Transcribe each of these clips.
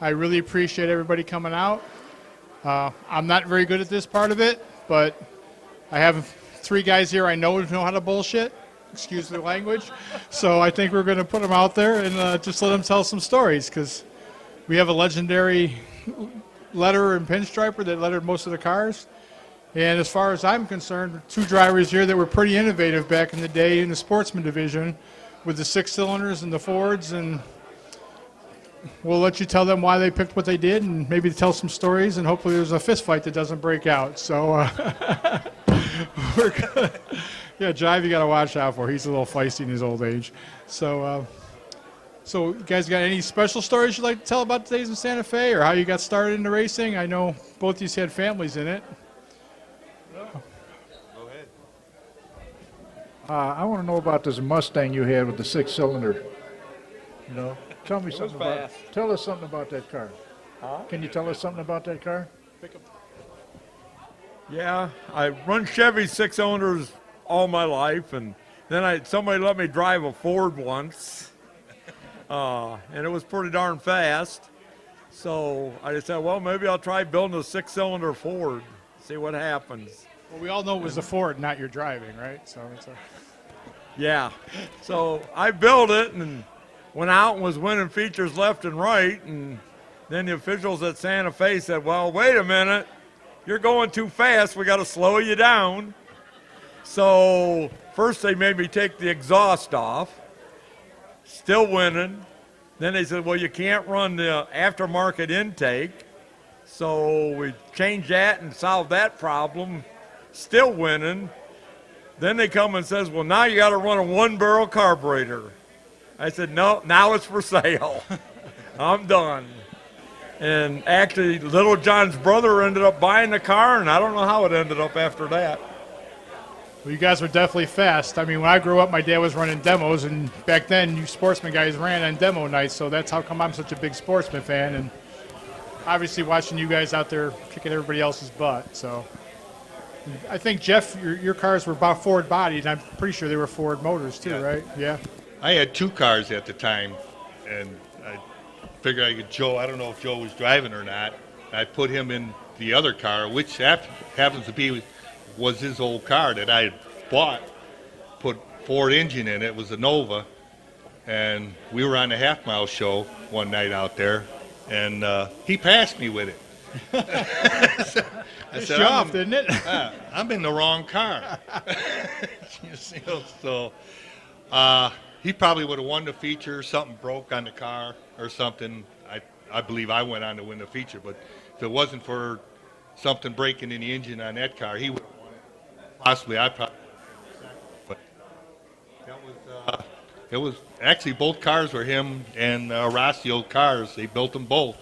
I really appreciate everybody coming out. I'm not very good at this part of it, but I have three guys here I know how to bullshit. Excuse the language. So I think we're going to put them out there and just let them tell some stories, because we have a legendary letterer and pinstriper that lettered most of the cars. And as far as I'm concerned, two drivers here that were pretty innovative back in the day in the sportsman division with the 6 cylinders and the Fords, and we'll let you tell them why they picked what they did and maybe tell some stories, and hopefully there's a fist fight that doesn't break out. So we're gonna, yeah, Jive, you got to watch out for. He's a little feisty in his old age. So you guys got any special stories you'd like to tell about today's in Santa Fe, or how you got started into racing? I know both of you had families in it. Go ahead. I want to know about this Mustang you had with the 6-cylinder. You know, tell me something about. Tell us something about that car. Huh? Can you tell us something about that car? Yeah, I run Chevy 6-cylinders all my life, and then somebody let me drive a Ford once, and it was pretty darn fast. So I just said, well, maybe I'll try building a 6-cylinder Ford, see what happens. Well, we all know it was the Ford, not your driving, right? So it's Yeah, so I built it and went out and was winning features left and right, and then the officials at Santa Fe said, well, wait a minute, you're going too fast, we got to slow you down. So first they made me take the exhaust off, still winning. Then they said, well, you can't run the aftermarket intake. So we changed that and solved that problem, still winning. Then they come and says, well, now you got to run a 1-barrel carburetor. I said, no, now it's for sale. I'm done. And actually, Little John's brother ended up buying the car, and I don't know how it ended up after that. Well, you guys were definitely fast. I mean, when I grew up, my dad was running demos, and back then, you sportsman guys ran on demo nights, so that's how come I'm such a big sportsman fan, and obviously watching you guys out there kicking everybody else's butt. So I think, Jeff, your cars were about Ford bodied, and I'm pretty sure they were Ford motors too, right? Yeah. I had 2 cars at the time, and I figured I could I don't know if Joe was driving or not. I put him in the other car, which happens to be was his old car that I had bought, put Ford engine in it. It was a Nova, and we were on the half-mile show one night out there, and he passed me with it. I said, off, didn't it? I'm in the wrong car. So he probably would have won the feature. Something broke on the car or something. I believe I went on to win the feature, but if it wasn't for something breaking in the engine on that car, he would have won it. Possibly, I probably. But it was actually both cars were him and Rossio cars. They built them both,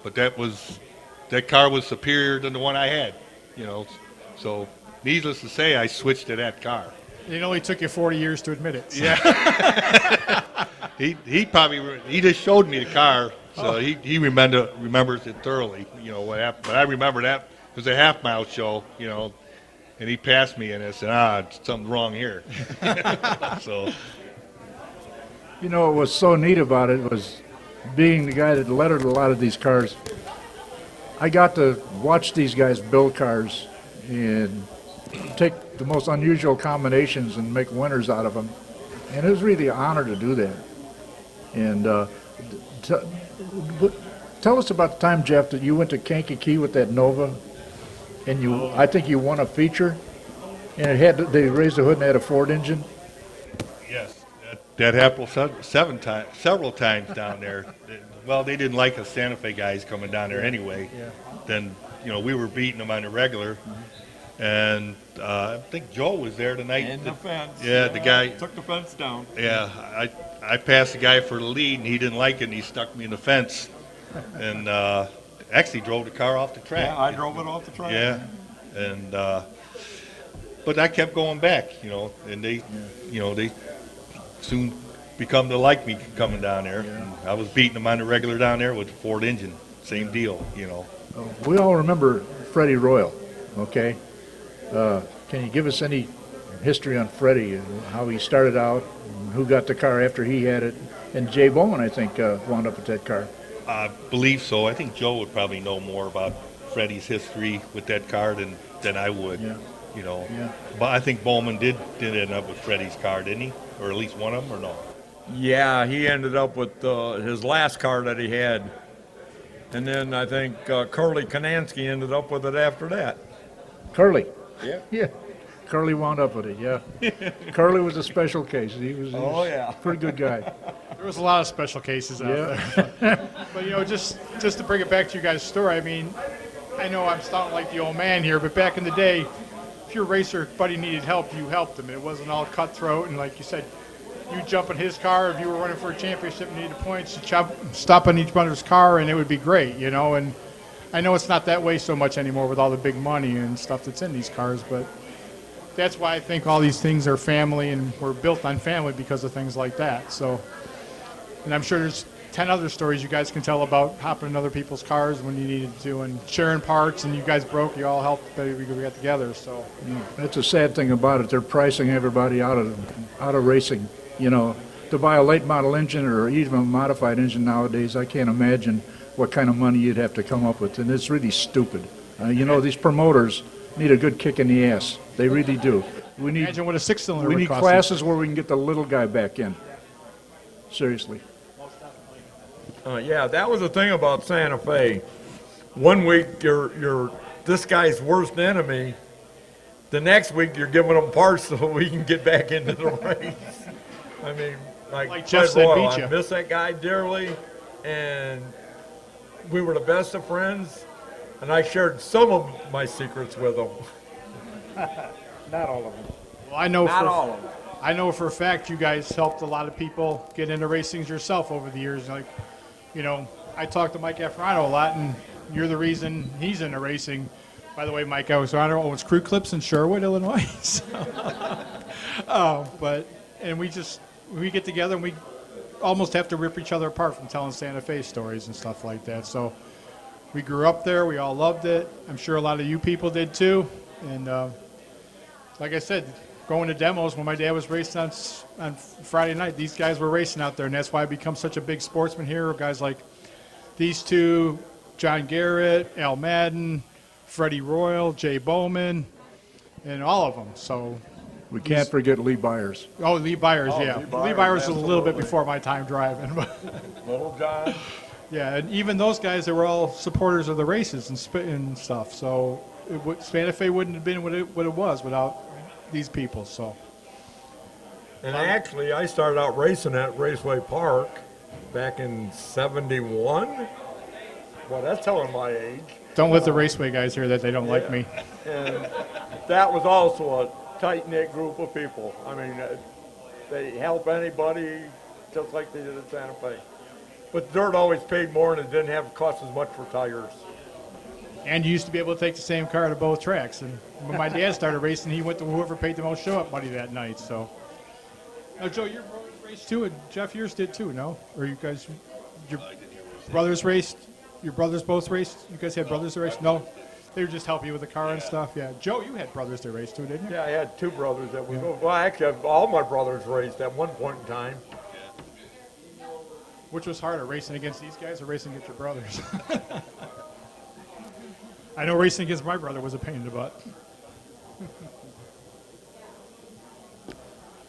but that car was superior than the one I had. So needless to say, I switched to that car. It only took you 40 years to admit it. So. Yeah. he just showed me the car, so he remembers it thoroughly. What happened, but I remember that it was a half-mile show. And he passed me, and I said, something's wrong here. So. What was so neat about it was being the guy that lettered a lot of these cars. I got to watch these guys build cars and take the most unusual combinations and make winners out of them. And it was really an honor to do that. And tell us about the time, Jeff, that you went to Kankakee with that Nova, and I think you won a feature, and they raised the hood and had a Ford engine. Yes, that happened several times down there. Well, they didn't like us Santa Fe guys coming down there anyway. Yeah. Then, we were beating them on the regular. And I think Joe was there tonight. And the fence. Yeah, the guy. Took the fence down. Yeah, I passed the guy for the lead, and he didn't like it, and he stuck me in the fence. And actually drove the car off the track. Yeah, I drove it off the track. Yeah. And but I kept going back, and they soon become to like me coming down there. Yeah. I was beating them on the regular down there with the Ford engine. Same deal, We all remember Freddie Royal, okay? Can you give us any history on Freddie and how he started out, and who got the car after he had it? And Jay Bowman, I think, wound up with that car. I believe so. I think Joe would probably know more about Freddie's history with that car than I would. Yeah. You know. Yeah. But I think Bowman did end up with Freddie's car, didn't he? Or at least one of them, or no? Yeah, he ended up with his last car that he had. And then I think Curly Kanansky ended up with it after that. Curly. Yeah. Yeah. Curly wound up with it, yeah. Curly was a special case. He was yeah. a pretty good guy. There was a lot of special cases out Yeah. there. But you know, just to bring it back to you guys' story, I mean, I know I'm sounding like the old man here, but back in the day, if your racer buddy needed help, you helped him. It wasn't all cutthroat, and like you said, you jump in his car. If you were running for a championship and needed points, you stop on each other's car, and it would be great, you know. And I know it's not that way so much anymore with all the big money and stuff that's in these cars, but that's why I think all these things are family and were built on family because of things like that. So, and I'm sure there's 10 other stories you guys can tell about hopping in other people's cars when you needed to and sharing parts, and you guys broke, you all helped, we got together. So That's a sad thing about it. They're pricing everybody out of racing. You know, to buy a late model engine or even a modified engine nowadays, I can't imagine what kind of money you'd have to come up with, and it's really stupid. You know, these promoters need a good kick in the ass. They really do. We need imagine what a six-cylinder we would need cost. classes where we can get the little guy back in. Seriously. Yeah, that was the thing about Santa Fe. One week you're this guy's worst enemy. The next week you're giving them parts so we can get back into the race. I mean, Like Jeff Fred said, Royal, beat you. I miss that guy dearly, and we were the best of friends, and I shared some of my secrets with him. Not all of them. Well, I know Not for, all of them. I know for a fact you guys helped a lot of people get into racings yourself over the years. Like, you know, I talked to Mike Afrano a lot, and you're the reason he's into racing. By the way, Mike Afrano owns Crew Clips in Sherwood, Illinois. And we get together and we almost have to rip each other apart from telling Santa Fe stories and stuff like that. So we grew up there. We all loved it. I'm sure a lot of you people did too. And like I said, going to demos when my dad was racing on Friday night, these guys were racing out there, and that's why I become such a big sportsman here. Guys like these two, John Garrett, Al Madden, Freddie Royal, Jay Bowman, and all of them. So, We can't forget Lee Byers. Lee Byers, yeah. Lee Byers was a little bit absolutely. before my time driving. But Little John. yeah, and even those guys, they were all supporters of the races and stuff. So Santa Fe wouldn't have been what it was without these people. So And actually, I started out racing at Raceway Park back in '71. Well, that's telling my age. don't let the Raceway guys hear that they don't like me. And that was also a tight-knit group of people. I mean, they help anybody just like they did at Santa Fe. But dirt always paid more, and it didn't have to cost as much for tires. And you used to be able to take the same car to both tracks. And when my dad started racing, he went to whoever paid the most show-up money that night. So, now, Joe, your brothers raced too, and Jeff, yours did too, no? Or you guys, your brothers raced? Your brothers both raced? You guys had brothers that raced? No? They would just help you with the car and stuff? Yeah. Joe, you had brothers that raced too, didn't you? Yeah, I had two brothers that were, well, actually, all my brothers raced at one point in time. Which was harder, racing against these guys or racing against your brothers? I know racing against my brother was a pain in the butt.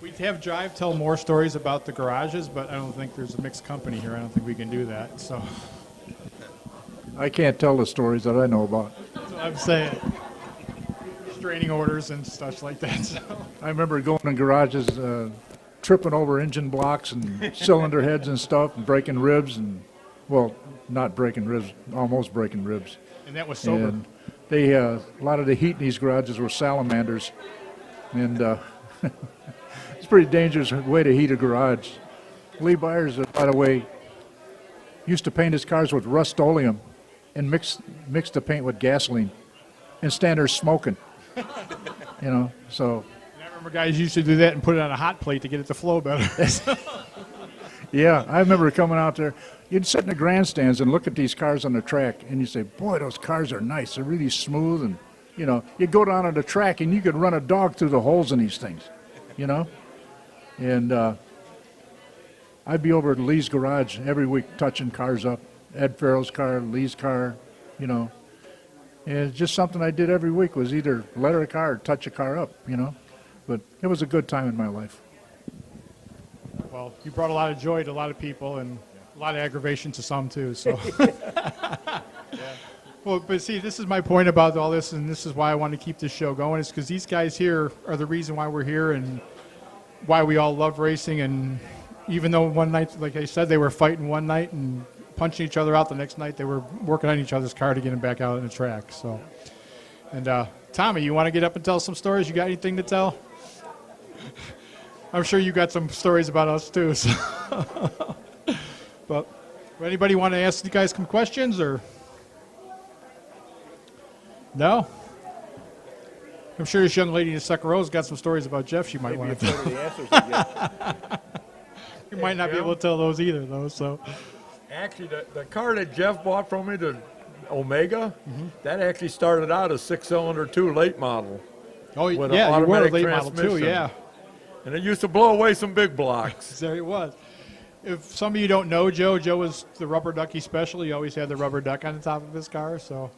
We'd have Drive tell more stories about the garages, but I don't think there's a mixed company here. I don't think we can do that. So I can't tell the stories that I know about. that's what I'm saying. Restraining orders and stuff like that. So. I remember going in garages, tripping over engine blocks and cylinder heads and stuff, and breaking ribs, and, well, not breaking ribs, almost breaking ribs. And that was sober. And they, a lot of the heat in these garages were salamanders, and it's a pretty dangerous way to heat a garage. Lee Byers, by the way, used to paint his cars with Rust-Oleum and mix the paint with gasoline and stand there smoking. You know, so And I remember guys used to do that and put it on a hot plate to get it to flow better. yeah, I remember coming out there. You'd sit in the grandstands and look at these cars on the track, and you say, boy, those cars are nice. They're really smooth, and, you know, you go down on the track, and you could run a dog through the holes in these things, you know? And I'd be over at Lee's garage every week touching cars up, Ed Farrell's car, Lee's car, you know. And it's just something I did every week was either letter a car or touch a car up, you know. But it was a good time in my life. Well, you brought a lot of joy to a lot of people and a lot of aggravation to some too. So, well, but see, this is my point about all this, and this is why I want to keep this show going. Is because these guys here are the reason why we're here and why we all love racing. And even though one night, like I said, they were fighting one night and punching each other out the next night, they were working on each other's car to get them back out on the track. So, and Tommy, you want to get up and tell some stories? You got anything to tell? I'm sure you got some stories about us too. So. But anybody want to ask you guys some questions or no? I'm sure this young lady in the second row's got some stories about Jeff she might want to tell. The answers to Jeff. You might not be able to tell those either, though. So Actually, the car that Jeff bought from me, the Omega, that actually started out as 6-cylinder 2 late model. oh With an yeah, you were a automatic late model too. transmission. Yeah, And it used to blow away some big blocks. there it was. If some of you don't know Joe, Joe was the rubber ducky special. He always had the rubber duck on the top of his car. So,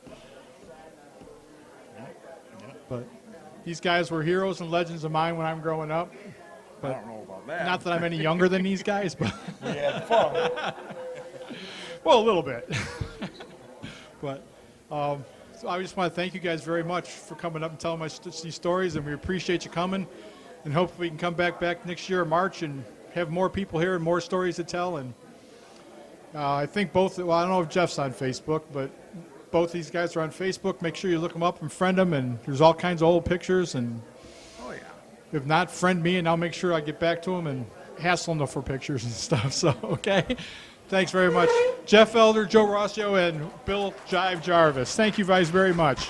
but these guys were heroes and legends of mine when I'm growing up. I don't know about that. Not that I'm any younger than these guys, but We had fun. well, a little bit. But so I just want to thank you guys very much for coming up and telling these stories, and we appreciate you coming. And hopefully we can come back next year in March and have more people here and more stories to tell. And I think both, well, I don't know if Jeff's on Facebook, but both these guys are on Facebook. Make sure you look them up and friend them, and there's all kinds of old pictures. And Oh, yeah. if not, friend me, and I'll make sure I get back to them and hassle them for pictures and stuff. So, okay. Thanks very much. Jeff Elder, Joe Rossio, and Bill Jive Jarvis. Thank you guys very much.